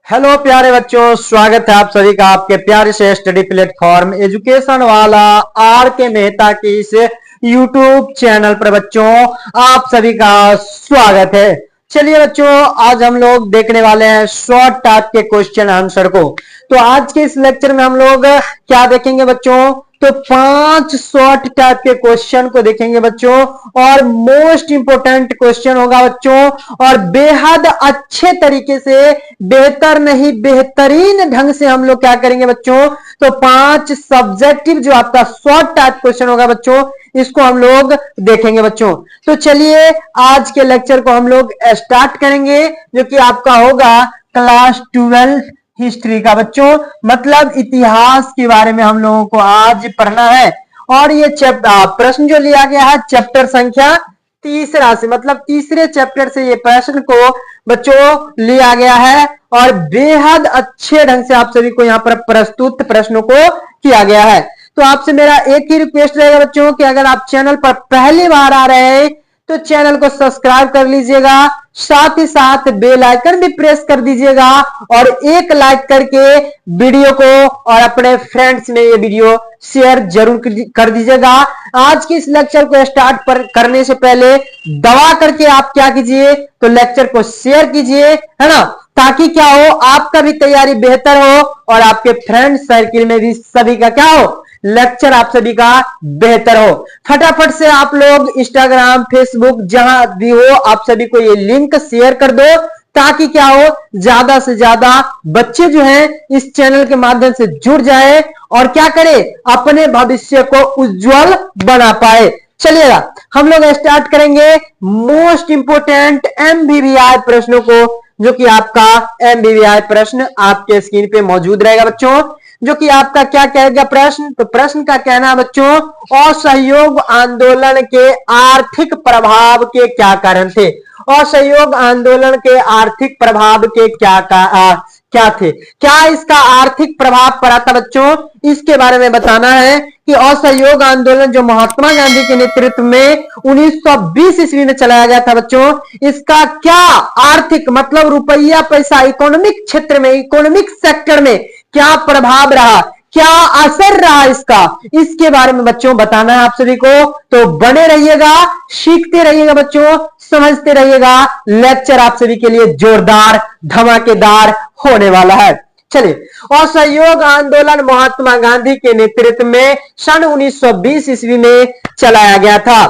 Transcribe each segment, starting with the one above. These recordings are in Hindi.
हेलो प्यारे बच्चों, स्वागत है आप सभी का आपके प्यारे से स्टडी प्लेटफॉर्म एजुकेशन वाला आर के मेहता की इस यूट्यूब चैनल पर बच्चों आप सभी का स्वागत है। चलिए बच्चों, आज हम लोग देखने वाले हैं शॉर्ट टाइप के क्वेश्चन आंसर को। तो आज के इस लेक्चर में हम लोग क्या देखेंगे बच्चों, तो 5 शॉर्ट टाइप के क्वेश्चन को देखेंगे बच्चों, और मोस्ट इंपोर्टेंट क्वेश्चन होगा बच्चों, और बेहद अच्छे तरीके से, बेहतर नहीं बेहतरीन ढंग से हम लोग क्या करेंगे बच्चों, तो 5 सब्जेक्टिव जो आपका शॉर्ट टाइप क्वेश्चन होगा बच्चों, इसको हम लोग देखेंगे बच्चों। तो चलिए आज के लेक्चर को हम लोग स्टार्ट करेंगे, जो कि आपका होगा क्लास 12 हिस्ट्री का बच्चों, मतलब इतिहास के बारे में हम लोगों को आज पढ़ना है। और ये प्रश्न जो लिया गया है चैप्टर संख्या तीसरा से, मतलब तीसरे चैप्टर से ये प्रश्न को बच्चों लिया गया है, और बेहद अच्छे ढंग से आप सभी को यहाँ पर प्रस्तुत प्रश्नों को किया गया है। तो आपसे मेरा एक ही रिक्वेस्ट रहेगा बच्चों कि अगर आप चैनल पर पहली बार आ रहे हैं तो चैनल को सब्सक्राइब कर लीजिएगा, साथ ही साथ बेल आइकन भी प्रेस कर दीजिएगा, और एक लाइक करके वीडियो को और अपने फ्रेंड्स में ये वीडियो शेयर जरूर कर दीजिएगा। आज के इस लेक्चर को स्टार्ट करने से पहले दवा करके आप क्या कीजिए, तो लेक्चर को शेयर कीजिए, है ना, ताकि क्या हो, आपका भी तैयारी बेहतर हो और आपके फ्रेंड सर्किल में भी सभी का क्या हो, लेक्चर आप सभी का बेहतर हो। फटाफट से आप लोग इंस्टाग्राम, फेसबुक जहां भी हो, आप सभी को ये लिंक शेयर कर दो, ताकि क्या हो, ज्यादा से ज्यादा बच्चे जो हैं इस चैनल के माध्यम से जुड़ जाए और क्या करे, अपने भविष्य को उज्जवल बना पाए। चलिएगा हम लोग स्टार्ट करेंगे मोस्ट इंपोर्टेंट एमवीवीआई प्रश्नों को, जो कि आपका एमवीवीआई प्रश्न आपके स्क्रीन पे मौजूद रहेगा बच्चों। जो कि आपका क्या कहेगा प्रश्न, तो प्रश्न का कहना है बच्चों, असहयोग आंदोलन के आर्थिक प्रभाव के क्या कारण थे। असहयोग आंदोलन के आर्थिक प्रभाव के क्या थे, क्या इसका आर्थिक प्रभाव पड़ा था बच्चों, इसके बारे में बताना है कि असहयोग आंदोलन जो महात्मा गांधी के नेतृत्व में 1920 ईस्वी में चलाया गया था बच्चों, इसका क्या आर्थिक मतलब रुपया पैसा इकोनॉमिक क्षेत्र में, इकोनॉमिक सेक्टर में क्या प्रभाव रहा, क्या असर रहा इसका, इसके बारे में बच्चों बताना है आप सभी को। तो बने रहिएगा, सीखते रहिएगा बच्चों, समझते रहिएगा, लेक्चर आप सभी के लिए जोरदार धमाकेदार होने वाला है। चलिए, असहयोग आंदोलन महात्मा गांधी के नेतृत्व में सन 1920 ईस्वी में चलाया गया था,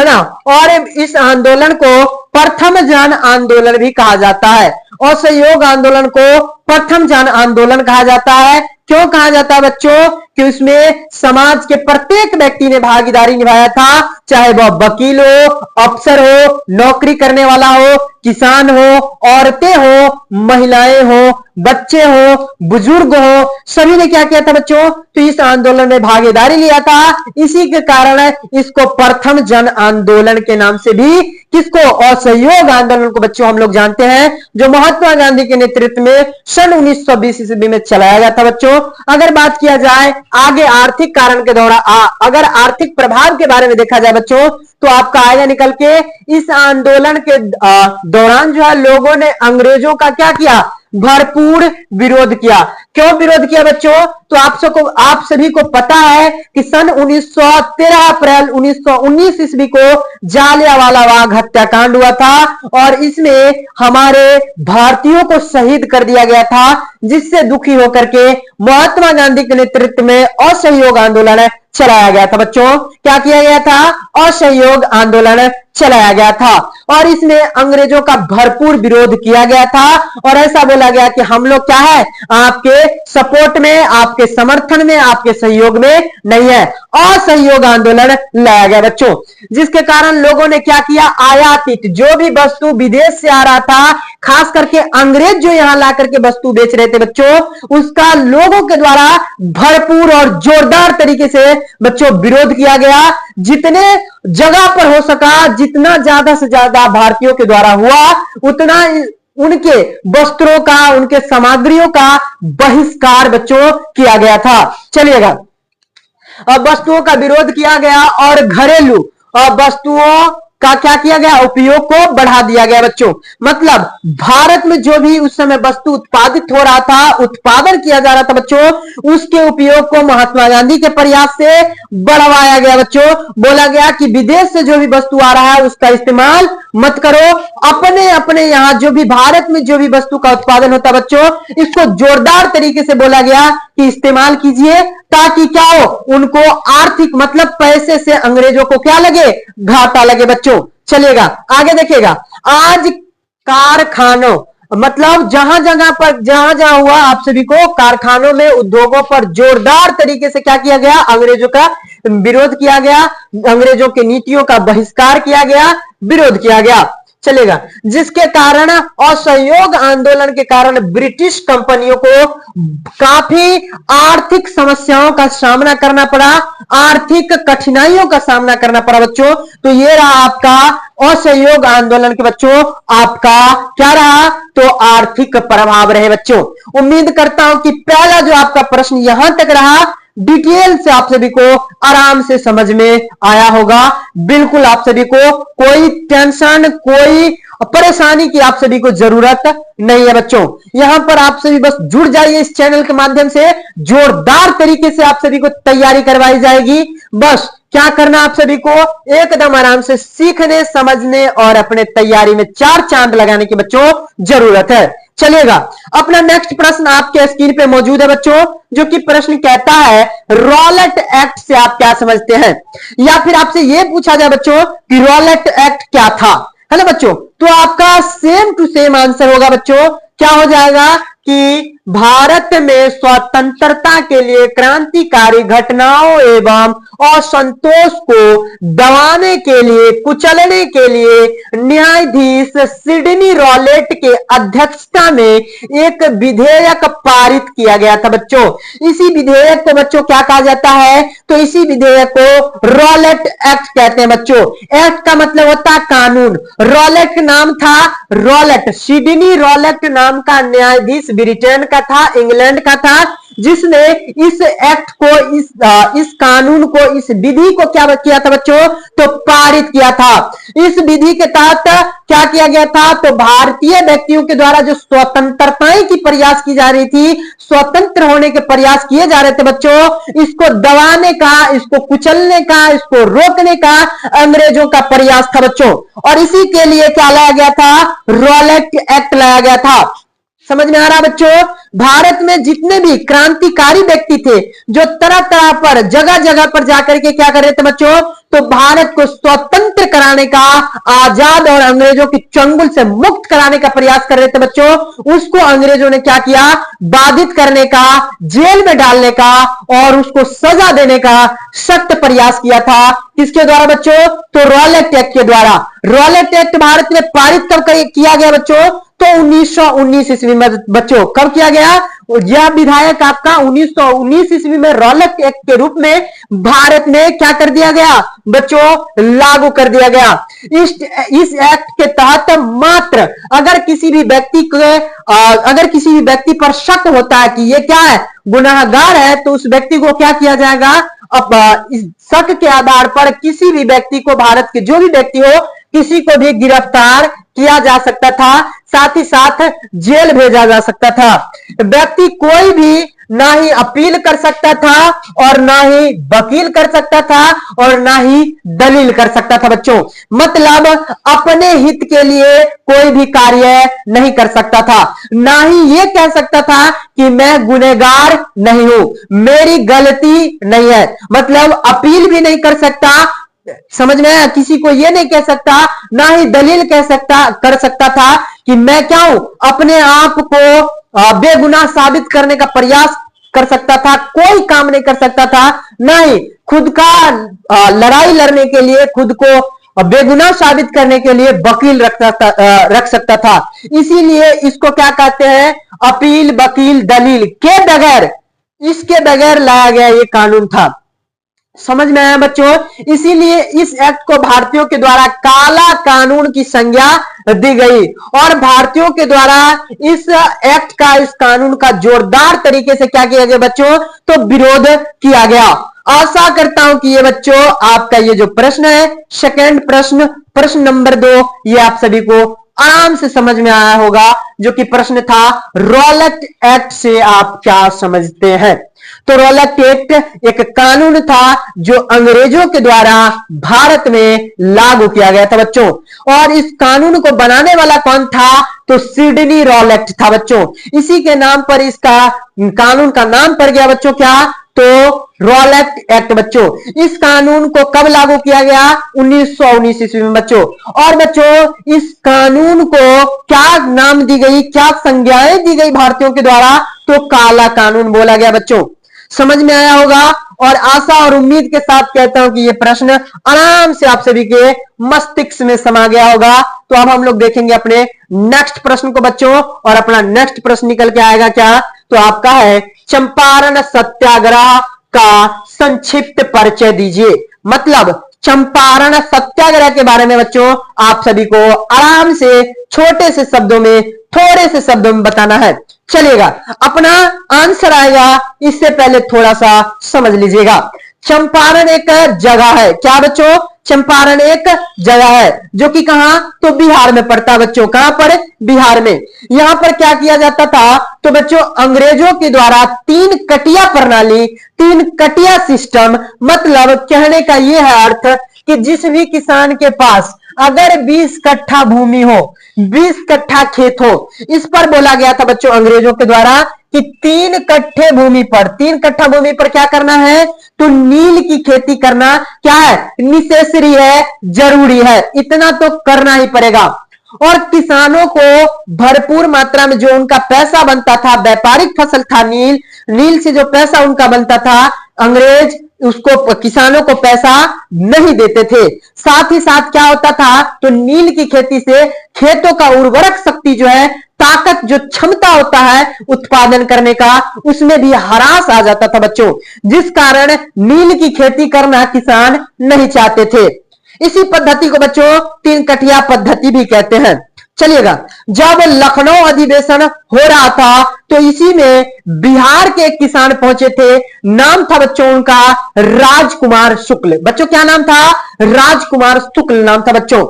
है ना, और इस आंदोलन को प्रथम जन आंदोलन भी कहा जाता है। असहयोग आंदोलन को प्रथम जन आंदोलन कहा जाता है। क्यों कहा जाता है बच्चों, कि उसमें समाज के प्रत्येक व्यक्ति ने भागीदारी निभाया था, चाहे वह वकील हो, अफसर हो, नौकरी करने वाला हो, किसान हो, औरतें हो, महिलाएं हो, बच्चे हो, बुजुर्ग हो, सभी ने क्या किया था बच्चों, तो इस आंदोलन में भागीदारी लिया था। इसी के कारण इसको प्रथम जन आंदोलन के नाम से भी, किसको, असहयोग आंदोलन को बच्चों हम लोग जानते हैं, जो महात्मा गांधी के नेतृत्व में सन 1920 ईस्वी में चलाया गया था बच्चों। अगर बात किया जाए आगे आर्थिक कारण के दौरान, अगर आर्थिक प्रभाव के बारे में देखा जाए बच्चों, तो आपका आएगा निकल के, इस आंदोलन के दौरान जो है लोगों ने अंग्रेजों का क्या किया, भरपूर विरोध किया। क्यों विरोध किया बच्चों, तो आप सभी को पता है कि सन 13 अप्रैल 1919 ईस्वी को जालियांवाला बाग हत्याकांड हुआ था, और इसमें हमारे भारतीयों को शहीद कर दिया गया था, जिससे दुखी होकर के महात्मा गांधी के नेतृत्व में असहयोग आंदोलन चलाया गया था बच्चों। क्या किया गया था, असहयोग आंदोलन चलाया गया था, और इसमें अंग्रेजों का भरपूर विरोध किया गया था, और ऐसा बोला गया कि हम लोग क्या है, आपके सपोर्ट में, आपके समर्थन में, आपके सहयोग में नहीं है। असहयोग आंदोलन लाया गया बच्चों, जिसके कारण लोगों ने क्या किया, आयातित जो भी वस्तु विदेश से आ रहा था, खास करके अंग्रेज जो यहां ला करके वस्तु बेच रहे थे बच्चों, उसका लोगों के द्वारा भरपूर और जोरदार तरीके से बच्चों विरोध किया गया। जितने जगह पर हो सका, जितना ज्यादा से ज्यादा भारतीयों के द्वारा हुआ, उतना उनके वस्त्रों का, उनके सामग्रियों का बहिष्कार बच्चों किया गया था। चलिएगा, अब वस्तुओं का विरोध किया गया और घरेलू वस्तुओं का क्या किया गया, उपयोग को बढ़ा दिया गया बच्चों। मतलब भारत में जो भी उस समय वस्तु उत्पादित हो रहा था, उत्पादन किया जा रहा था बच्चों, उसके उपयोग को महात्मा गांधी के प्रयास से बढ़वाया गया बच्चों। बोला गया कि विदेश से जो भी वस्तु आ रहा है उसका इस्तेमाल मत करो, अपने अपने यहां जो भी भारत में जो भी वस्तु का उत्पादन होता है बच्चों, इसको जोरदार तरीके से बोला गया कि इस्तेमाल कीजिए, ताकि क्या हो, उनको आर्थिक मतलब पैसे से अंग्रेजों को क्या लगे, घाटा लगे बच्चों। चलेगा आगे देखिएगा। आज कारखानों मतलब जहां जहां हुआ, आप सभी को कारखानों में, उद्योगों पर जोरदार तरीके से क्या किया गया, अंग्रेजों का विरोध किया गया, अंग्रेजों की नीतियों का बहिष्कार किया गया, विरोध किया गया। चलेगा, जिसके कारण असहयोग आंदोलन के कारण ब्रिटिश कंपनियों को काफी आर्थिक समस्याओं का सामना करना पड़ा, आर्थिक कठिनाइयों का सामना करना पड़ा बच्चों। तो ये रहा आपका असहयोग आंदोलन के बच्चों, आपका क्या रहा, तो आर्थिक प्रभाव रहे बच्चों। उम्मीद करता हूं कि पहला जो आपका प्रश्न यहां तक रहा, डिटेल से आप सभी को आराम से समझ में आया होगा। बिल्कुल आप सभी को कोई टेंशन, कोई परेशानी की आप सभी को जरूरत नहीं है बच्चों। यहां पर आप सभी बस जुड़ जाइए इस चैनल के माध्यम से, जोरदार तरीके से आप सभी को तैयारी करवाई जाएगी। बस क्या करना, आप सभी को एकदम आराम से सीखने, समझने और अपने तैयारी में चार चांद लगाने की बच्चों जरूरत है। चलिएगा, अपना नेक्स्ट प्रश्न आपके स्क्रीन पे मौजूद है बच्चों, जो कि प्रश्न कहता है रॉलेट एक्ट से आप क्या समझते हैं, या फिर आपसे यह पूछा जाए बच्चों कि रॉलेट एक्ट क्या था, है ना बच्चों। तो आपका सेम टू सेम आंसर होगा बच्चों, क्या हो जाएगा कि भारत में स्वतंत्रता के लिए क्रांतिकारी घटनाओं एवं असंतोष को दबाने के लिए, कुचलने के लिए न्यायाधीश सिडनी रॉलेट के अध्यक्षता में एक विधेयक पारित किया गया था बच्चों। इसी विधेयक को बच्चों क्या कहा जाता है, तो इसी विधेयक को रॉलेट एक्ट कहते हैं बच्चों। एक्ट का मतलब होता है कानून। रॉलेट नाम था, रॉलेट, सिडनी रॉलेट नाम का न्यायाधीश ब्रिटेन का था, इंग्लैंड का था, जिसने इस एक्ट को, इस कानून को, इस विधि को क्या किया था बच्चों, तो पारित किया था। इस विधि के तहत क्या किया गया था, तो भारतीय व्यक्तियों के द्वारा जो स्वतंत्रताएं की प्रयास की जा रही थी, स्वतंत्र होने के प्रयास किए जा रहे थे बच्चों, इसको दबाने का, इसको कुचलने का, इसको रोकने का अंग्रेजों का प्रयास था बच्चों। और इसी के लिए क्या लाया गया था, रॉलेट एक्ट लाया गया था। समझ में आ रहा बच्चों। भारत में जितने भी क्रांतिकारी व्यक्ति थे, जो तरह तरह पर, जगह जगह पर जाकर के क्या कर रहे थे बच्चों, तो भारत को स्वतंत्र कराने का, आजाद और अंग्रेजों की चंगुल से मुक्त कराने का प्रयास कर रहे थे बच्चों, उसको अंग्रेजों ने क्या किया, बाधित करने का, जेल में डालने का और उसको सजा देने का सख्त प्रयास किया था। किसके द्वारा बच्चों, तो रॉलेट एक्ट के द्वारा। रॉलेट एक्ट भारत में पारित कब किया गया बच्चों, तो 1919 ईस्वी में बच्चों। कब किया गया, यह विधायक आपका 1919 ईस्वी में रॉलेट एक्ट के रूप में भारत में क्या कर दिया गया बच्चों, लागू कर दिया गया। इस एक्ट के तहत मात्र अगर किसी भी व्यक्ति पर शक होता है कि ये क्या है, गुनाहगार है, तो उस व्यक्ति को क्या किया जाएगा, अब इस शक के आधार पर किसी भी व्यक्ति को, भारत के जो भी व्यक्ति हो, किसी को भी गिरफ्तार किया जा सकता था, साथ ही साथ जेल भेजा जा सकता था। व्यक्ति कोई भी ना ही अपील कर सकता था और ना ही वकील कर सकता था और ना ही दलील कर सकता था बच्चों। मतलब अपने हित के लिए कोई भी कार्य नहीं कर सकता था, ना ही ये कह सकता था कि मैं गुनहगार नहीं हूं, मेरी गलती नहीं है। मतलब अपील भी नहीं कर सकता, समझ में आया, किसी को ये नहीं कह सकता, ना ही दलील कर सकता था कि मैं क्या हूं, अपने आप को बेगुनाह साबित करने का प्रयास कर सकता था, कोई काम नहीं कर सकता था, ना ही खुद का लड़ाई लड़ने के लिए, खुद को बेगुनाह साबित करने के लिए वकील रख सकता था। इसीलिए इसको क्या कहते हैं, अपील, वकील, दलील के बगैर, इसके बगैर लाया गया ये कानून था। समझ में आया बच्चों। इसीलिए इस एक्ट को भारतीयों के द्वारा काला कानून की संज्ञा दी गई और भारतीयों के द्वारा इस एक्ट का, इस कानून का जोरदार तरीके से क्या किया गया बच्चों, तो विरोध किया गया। आशा करता हूं कि ये बच्चों आपका ये जो प्रश्न है सेकंड प्रश्न, प्रश्न नंबर 2, ये आप सभी को आराम से समझ में आया होगा, जो कि प्रश्न था रॉलेट एक्ट से आप क्या समझते हैं। तो रॉलेट एक्ट एक कानून था जो अंग्रेजों के द्वारा भारत में लागू किया गया था बच्चों, और इस कानून को बनाने वाला कौन था, तो सिडनी रॉलेट था बच्चों। इसी के नाम पर इसका कानून का नाम पड़ गया बच्चों क्या, तो रॉलेट एक्ट बच्चों। इस कानून को कब लागू किया गया, 1919 ईस्वी में बच्चों। और बच्चों इस कानून को क्या नाम दी गई, क्या संज्ञाएं दी गई भारतीयों के द्वारा, तो काला कानून बोला गया बच्चों। समझ में आया होगा, और आशा और उम्मीद के साथ कहता हूं कि यह प्रश्न आराम से आप सभी के मस्तिष्क में समा गया होगा। तो अब हम लोग देखेंगे अपने नेक्स्ट प्रश्न को बच्चों, और अपना नेक्स्ट प्रश्न निकल के आएगा क्या, तो आपका है चंपारण सत्याग्रह का संक्षिप्त परिचय दीजिए। मतलब चंपारण सत्याग्रह के बारे में बच्चों आप सभी को आराम से छोटे से शब्दों में, थोड़े से शब्दों में बताना है। चलिएगा, अपना आंसर आएगा, इससे पहले थोड़ा सा समझ लीजिएगा। चंपारण एक जगह है, क्या बच्चों, चंपारण एक जगह है जो कि कहां, तो बिहार में पड़ता है बच्चों। कहां पर, बिहार में। यहां पर क्या किया जाता था, तो बच्चों अंग्रेजों के द्वारा 3 कटिया प्रणाली, 3 कटिया सिस्टम, मतलब कहने का यह है अर्थ कि जिस भी किसान के पास अगर 20 कट्ठा भूमि हो, 20 कट्ठा खेत हो, इस पर बोला गया था बच्चों अंग्रेजों के द्वारा कि 3 कट्ठे भूमि पर, 3 कट्ठा भूमि पर क्या करना है, तो नील की खेती करना क्या है, निसेसरी है, जरूरी है, इतना तो करना ही पड़ेगा। और किसानों को भरपूर मात्रा में जो उनका पैसा बनता था, व्यापारिक फसल था नील, नील से जो पैसा उनका बनता था, अंग्रेज उसको, किसानों को पैसा नहीं देते थे। साथ ही साथ क्या होता था, तो नील की खेती से खेतों का उर्वरक शक्ति जो है, ताकत जो क्षमता होता है उत्पादन करने का, उसमें भी ह्रास आ जाता था बच्चों, जिस कारण नील की खेती करना किसान नहीं चाहते थे। इसी पद्धति को बच्चों 3 कटिया पद्धति भी कहते हैं। चलिएगा, जब लखनऊ अधिवेशन हो रहा था तो इसी में बिहार के एक किसान पहुंचे थे, नाम था बच्चों उनका राजकुमार शुक्ल। बच्चों क्या नाम था, राजकुमार शुक्ल नाम था बच्चों।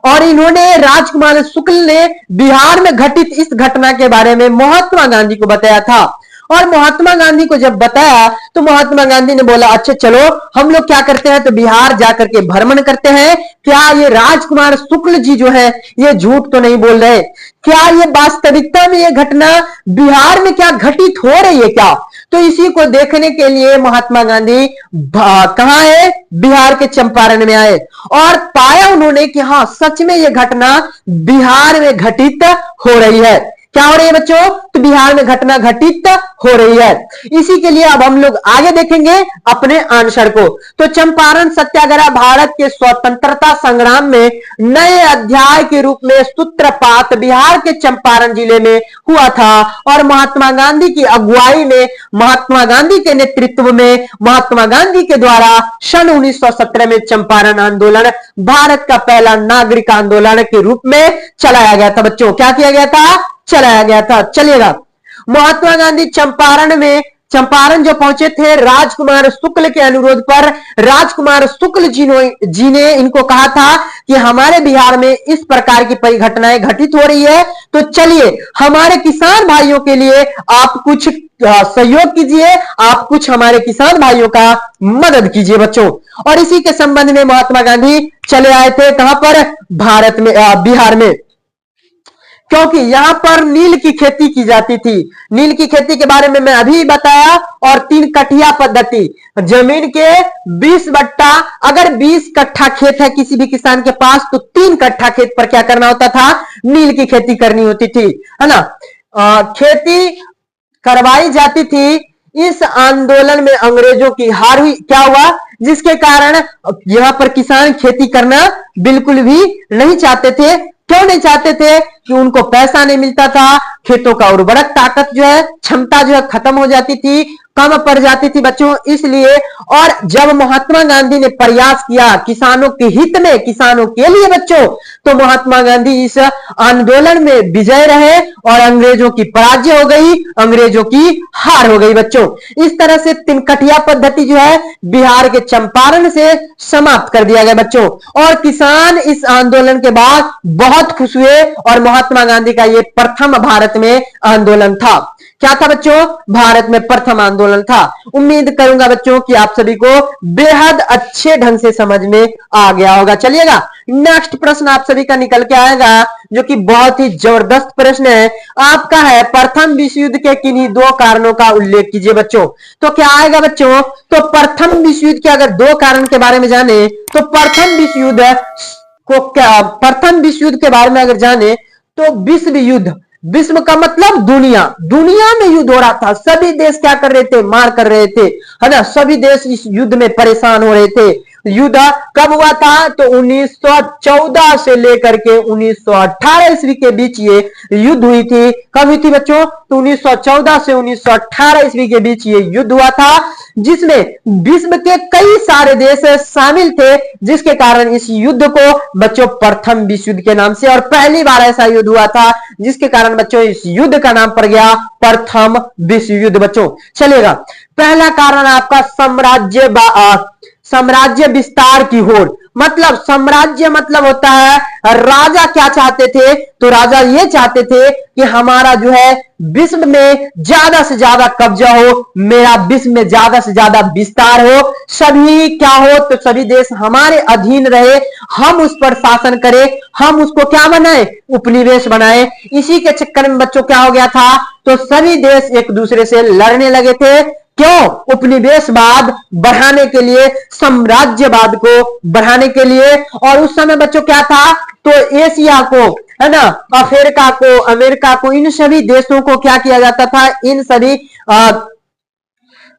और इन्होंने, राजकुमार शुक्ल ने बिहार में घटित इस घटना के बारे में महात्मा गांधी को बताया था। और महात्मा गांधी को जब बताया तो महात्मा गांधी ने बोला अच्छा चलो हम लोग क्या करते हैं, तो बिहार जाकर के भ्रमण करते हैं, क्या ये राजकुमार शुक्ल जी जो है ये झूठ तो नहीं बोल रहे, क्या ये वास्तविकता में ये घटना बिहार में क्या घटित हो रही है क्या। तो इसी को देखने के लिए महात्मा गांधी कहां है, बिहार के चंपारण में आए, और पाया उन्होंने कि हाँ सच में ये घटना बिहार में घटित हो रही है। क्या हो रही है बच्चों, तो बिहार में घटना घटित हो रही है। इसी के लिए अब हम लोग आगे देखेंगे अपने आंसर को। तो चंपारण सत्याग्रह भारत के स्वतंत्रता संग्राम में नए अध्याय के रूप में सूत्रपात बिहार के चंपारण जिले में हुआ था, और महात्मा गांधी की अगुवाई में, महात्मा गांधी के नेतृत्व में, महात्मा गांधी के द्वारा सन 1917 में चंपारण आंदोलन भारत का पहला नागरिक आंदोलन के रूप में चलाया गया था बच्चों। क्या किया गया था, चलाया गया था। चलिएगा, महात्मा गांधी चंपारण जो पहुंचे थे, राजकुमार शुक्ल के अनुरोध पर राजकुमार शुक्ल जी ने इनको कहा था कि हमारे बिहार में इस प्रकार की परिघटनाएं घटित हो रही है, तो चलिए हमारे किसान भाइयों के लिए आप कुछ सहयोग कीजिए, आप कुछ हमारे किसान भाइयों का मदद कीजिए बच्चों। और इसी के संबंध में महात्मा गांधी चले आए थे, कहां पर, भारत में, बिहार में, क्योंकि यहां पर नील की खेती की जाती थी। नील की खेती के बारे में मैं अभी बताया। और 3 कटिया पद्धति, जमीन के 20 बट्टा, अगर 20 कट्ठा खेत है किसी भी किसान के पास, तो 3 कट्ठा खेत पर क्या करना होता था, नील की खेती करनी होती थी, है ना। खेती करवाई जाती थी। इस आंदोलन में अंग्रेजों की हार हुई, क्या हुआ, जिसके कारण यहां पर किसान खेती करना बिल्कुल भी नहीं चाहते थे। क्यों नहीं चाहते थे, कि उनको पैसा नहीं मिलता था, खेतों का उर्वरक ताकत जो है, क्षमता जो है खत्म हो जाती थी, कम पड़ जाती थी बच्चों। इसलिए और जब महात्मा गांधी ने प्रयास किया किसानों के हित में, किसानों के लिए बच्चों, तो महात्मा गांधी इस आंदोलन में विजय रहे और अंग्रेजों की पराजय हो गई, अंग्रेजों की हार हो गई बच्चों। इस तरह से तिनकटिया पद्धति जो है बिहार के चंपारण से समाप्त कर दिया गया बच्चों। और किसान इस आंदोलन के बाद बहुत खुश हुए और महात्मा गांधी का यह प्रथम भारत में आंदोलन था। क्या था बच्चों? भारत में प्रथम आंदोलन था। उम्मीद करूंगा बच्चों कि आप सभी को बेहद अच्छे ढंग से समझ में आ गया होगा। चलिएगा, नेक्स्ट प्रश्न आप सभी का निकल के आएगा जो कि बहुत ही जबरदस्त प्रश्न है आपका, है प्रथम विश्व युद्ध के किन्हीं दो कारणों का उल्लेख कीजिए बच्चों। तो क्या आएगा बच्चों? तो प्रथम विश्व युद्ध के अगर दो कारण के बारे में जाने तो प्रथम विश्व युद्ध को क्या, प्रथम विश्व युद्ध के बारे में अगर जाने तो विश्व युद्ध, विश्व का मतलब दुनिया, दुनिया में युद्ध हो रहा था, सभी देश क्या कर रहे थे? मार कर रहे थे, है ना। सभी देश इस युद्ध में परेशान हो रहे थे। युद्ध कब हुआ था? तो 1914 से लेकर के 1918 ईस्वी के बीच ये युद्ध हुई थी। कब हुई थी बच्चों? तो 1914 से 1918 ईस्वी के बीच ये युद्ध हुआ था, जिसमें विश्व के कई सारे देश शामिल थे, जिसके कारण इस युद्ध को बच्चों प्रथम विश्व युद्ध के नाम से, और पहली बार ऐसा युद्ध हुआ था जिसके कारण बच्चों इस युद्ध का नाम पड़ गया प्रथम विश्व युद्ध बच्चों। चलेगा, पहला कारण आपका साम्राज्य विस्तार की होड़। मतलब साम्राज्य मतलब होता है राजा क्या चाहते थे? तो राजा ये चाहते थे कि हमारा जो है विश्व में ज्यादा से ज्यादा कब्जा हो, मेरा विश्व में ज्यादा से ज्यादा विस्तार हो, सभी क्या हो? तो सभी देश हमारे अधीन रहे, हम उस पर शासन करें, हम उसको क्या बनाए? उपनिवेश बनाए। इसी के चक्कर में बच्चों क्या हो गया था? तो सभी देश एक दूसरे से लड़ने लगे थे। क्यों? उपनिवेशवाद बढ़ाने के लिए, साम्राज्यवाद को बढ़ाने के लिए। और उस समय बच्चों क्या था? तो एशिया को, है ना, अफ्रीका को, अमेरिका को, इन सभी देशों को क्या किया जाता था? इन सभी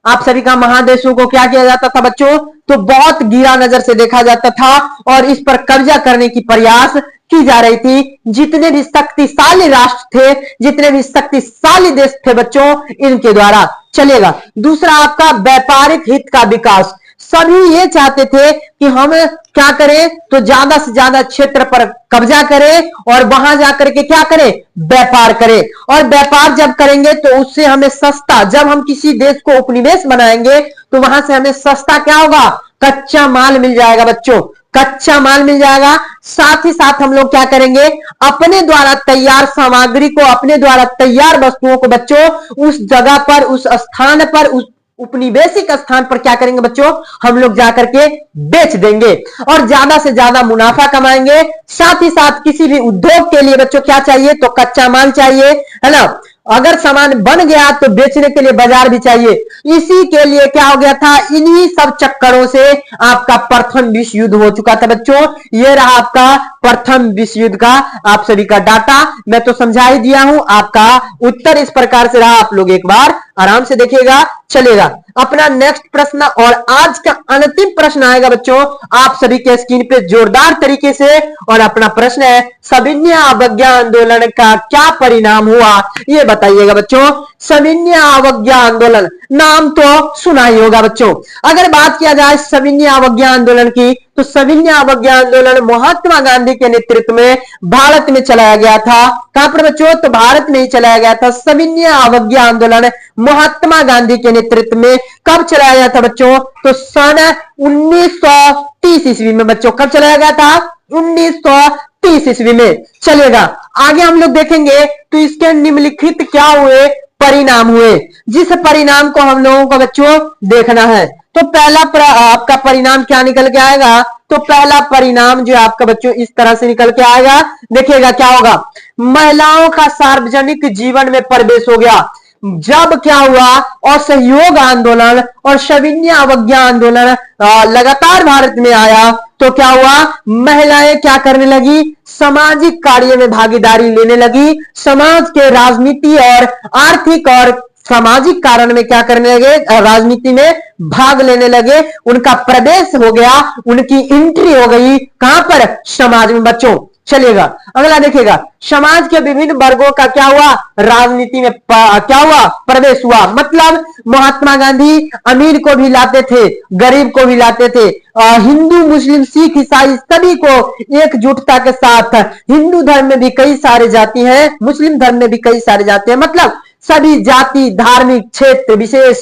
आप सभी का महादेशों को क्या किया जाता था बच्चों? तो बहुत गिरा नजर से देखा जाता था और इस पर कब्जा करने की प्रयास की जा रही थी। जितने भी शक्तिशाली राष्ट्र थे, जितने भी शक्तिशाली देश थे बच्चों, इनके द्वारा। चलेगा, दूसरा आपका व्यापारिक हित का विकास। सभी ये चाहते थे कि हम क्या करें? तो ज्यादा से ज्यादा क्षेत्र पर कब्जा करें और वहां जाकर के क्या करें? व्यापार करें। और व्यापार जब करेंगे तो उससे हमें सस्ता, जब हम किसी देश को उपनिवेश बनाएंगे तो वहां से हमें सस्ता क्या होगा? कच्चा माल मिल जाएगा बच्चों, कच्चा माल मिल जाएगा। साथ ही साथ हम लोग क्या करेंगे? अपने द्वारा तैयार सामग्री को, अपने द्वारा तैयार वस्तुओं को बच्चों उस जगह पर, उस स्थान पर, उस उपनिवेशिक स्थान पर क्या करेंगे बच्चों? हम लोग जाकर के बेच देंगे और ज्यादा से ज्यादा मुनाफा कमाएंगे। साथ ही साथ किसी भी उद्योग के लिए बच्चों क्या चाहिए? तो कच्चा माल चाहिए, है ना। अगर सामान बन गया तो बेचने के लिए बाजार भी चाहिए। इसी के लिए क्या हो गया था? इन्हीं सब चक्करों से आपका प्रथम विश्व युद्ध हो चुका था बच्चों। ये रहा आपका प्रथम विश्व युद्ध का आप सभी का डाटा, मैं तो समझा ही दिया हूं। आपका उत्तर इस प्रकार से रहा, आप लोग एक बार आराम से देखिएगा। चलेगा, अपना नेक्स्ट प्रश्न और आज का अंतिम प्रश्न आएगा बच्चों आप सभी के स्क्रीन पे जोरदार तरीके से। और अपना प्रश्न है, सविनय अवज्ञा आंदोलन का क्या परिणाम हुआ? ये बताइएगा बच्चों। सविनय अवज्ञा आंदोलन नाम तो सुना ही होगा बच्चों। अगर बात किया जाए सविनय अवज्ञा आंदोलन की, तो सविनय अवज्ञा आंदोलन महात्मा गांधी के नेतृत्व में भारत में चलाया गया था। कहां पर बच्चों? तो भारत में ही चलाया गया था। सविनय अवज्ञा आंदोलन महात्मा गांधी के नेतृत्व में कब चलाया गया था बच्चों? तो सन 1930 ईस्वी में बच्चों। कब चलाया गया था? 1930 ईस्वी में। चलेगा, आगे हम लोग देखेंगे तो इसके निम्नलिखित क्या हुए परिणाम हुए, जिस परिणाम को हम लोगों को बच्चों देखना है। तो पहला आपका परिणाम क्या निकल के आएगा? तो पहला परिणाम जो आपका बच्चों इस तरह से निकल के आएगा, देखिएगा क्या होगा। महिलाओं का सार्वजनिक जीवन में प्रवेश हो गया। जब क्या हुआ? असहयोग आंदोलन और सविनय अवज्ञा आंदोलन लगातार भारत में आया तो क्या हुआ? महिलाएं क्या करने लगी? सामाजिक कार्य में भागीदारी लेने लगी। समाज के राजनीति और आर्थिक और सामाजिक कारण में क्या करने लगे? राजनीति में भाग लेने लगे। उनका प्रवेश हो गया, उनकी एंट्री हो गई कहां पर? समाज में बच्चों। चलिएगा अगला देखिएगा, समाज के विभिन्न वर्गों का क्या हुआ, राजनीति में क्या हुआ, प्रवेश हुआ। मतलब महात्मा गांधी अमीर को भी लाते थे, गरीब को भी लाते थे, हिंदू मुस्लिम सिख ईसाई सभी को एकजुटता के साथ। हिंदू धर्म में भी कई सारे जाति हैं, मुस्लिम धर्म में भी कई सारे जाति हैं, मतलब सभी जाति धार्मिक क्षेत्र विशेष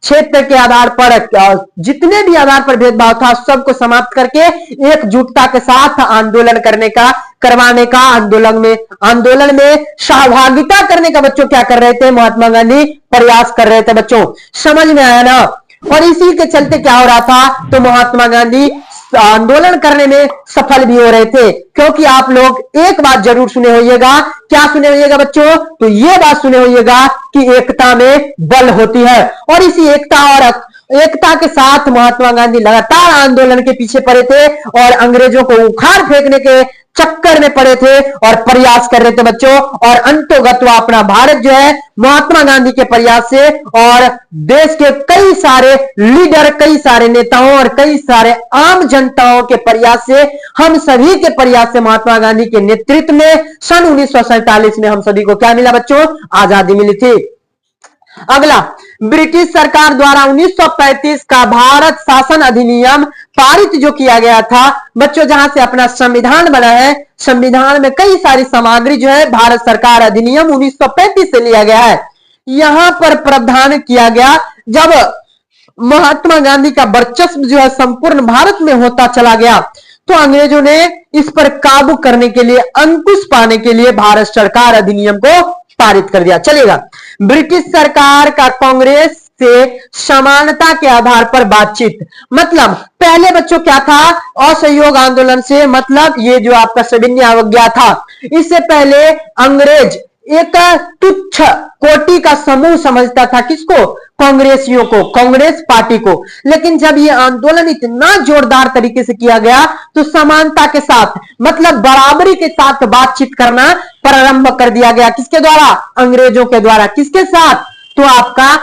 क्षेत्र के आधार पर जितने भी आधार पर भेदभाव था सबको समाप्त करके एकजुटता के साथ आंदोलन करवाने का आंदोलन में सहभागिता करने का बच्चों क्या कर रहे थे, महात्मा गांधी प्रयास कर रहे थे। बच्चों समझ में आया ना। और इसी के चलते क्या हो रहा था, तो महात्मा गांधी आंदोलन करने में सफल भी हो रहे थे। क्योंकि आप लोग एक बात जरूर सुने होइएगा, क्या सुने होइएगा बच्चों, तो ये बात सुने होइएगा कि एकता में बल होती है। और इसी एकता के साथ महात्मा गांधी लगातार आंदोलन के पीछे पड़े थे और अंग्रेजों को उखाड़ फेंकने के चक्कर में पड़े थे और प्रयास कर रहे थे बच्चों। और अंतोगत अपना भारत जो है महात्मा गांधी के प्रयास से और देश के कई सारे लीडर, कई सारे नेताओं और कई सारे आम जनताओं के प्रयास से, हम सभी के प्रयास से महात्मा गांधी के नेतृत्व में सन 1947 में हम सभी को क्या मिला बच्चों, आजादी मिली थी। अगला, ब्रिटिश सरकार द्वारा 1935 का भारत शासन अधिनियम पारित जो किया गया था बच्चों, जहां से अपना संविधान बना है, संविधान में कई सारी सामग्री जो है भारत सरकार अधिनियम 1935 से लिया गया है। यहां पर प्रावधान किया गया, जब महात्मा गांधी का वर्चस्व जो है संपूर्ण भारत में होता चला गया तो अंग्रेजों ने इस पर काबू करने के लिए, अंकुश पाने के लिए भारत सरकार अधिनियम को पारित कर दिया। चलेगा, ब्रिटिश सरकार का कांग्रेस से समानता के आधार पर बातचीत। मतलब पहले बच्चों क्या था, असहयोग आंदोलन से मतलब ये जो आपका सविनय अवज्ञा था, इससे पहले अंग्रेज एक तुच्छ कोटि का समूह समझता था किसको, कांग्रेसियों को, कांग्रेस पार्टी को। लेकिन जब ये आंदोलन इतना जोरदार तरीके से किया गया तो समानता के साथ मतलब बराबरी के साथ बातचीत करना प्रारंभ कर दिया गया। किसके द्वारा, अंग्रेजों के द्वारा। किसके साथ, तो आपका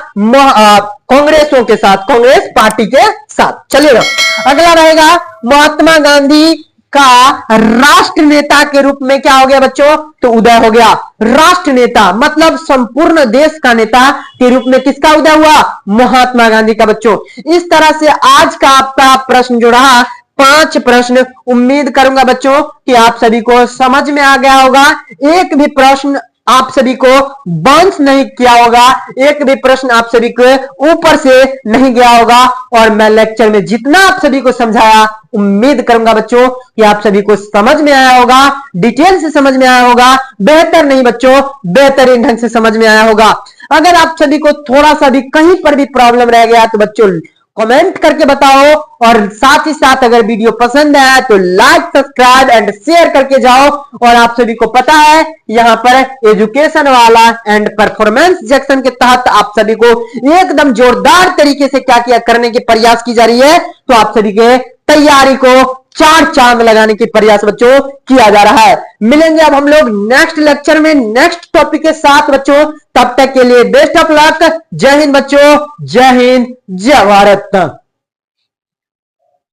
कांग्रेसों के साथ, कांग्रेस पार्टी के साथ। चलिएगा अगला रहेगा, महात्मा गांधी का राष्ट्र नेता के रूप में क्या हो गया बच्चों, तो उदय हो गया। राष्ट्र नेता मतलब संपूर्ण देश का नेता के रूप में किसका उदय हुआ, महात्मा गांधी का। बच्चों इस तरह से आज का आपका प्रश्न जो रहा 5 प्रश्न, उम्मीद करूंगा बच्चों कि आप सभी को समझ में आ गया होगा। एक भी प्रश्न आप सभी को बाउंस नहीं किया होगा, एक भी प्रश्न आप सभी को ऊपर से नहीं गया होगा। और मैं लेक्चर में जितना आप सभी को समझाया, उम्मीद करूंगा बच्चों कि आप सभी को समझ में आया होगा, डिटेल से समझ में आया होगा, बेहतर नहीं बच्चों बेहतरीन ढंग से समझ में आया होगा। अगर आप सभी को थोड़ा सा भी कहीं पर भी प्रॉब्लम रह गया तो बच्चों कमेंट करके बताओ। और साथ ही साथ अगर वीडियो पसंद आया तो लाइक सब्सक्राइब एंड शेयर करके जाओ। और आप सभी को पता है यहां पर एजुकेशन वाला एंड परफॉर्मेंस सेक्शन के तहत आप सभी को एकदम जोरदार तरीके से क्या किया करने की प्रयास की जा रही है, तो आप सभी के तैयारी को 4 चांद लगाने की प्रयास बच्चों किया जा रहा है। मिलेंगे अब हम लोग नेक्स्ट लेक्चर में नेक्स्ट टॉपिक के साथ बच्चों। तब तक के लिए बेस्ट ऑफ लक। जय हिंद बच्चों, जय हिंद, जय भारत।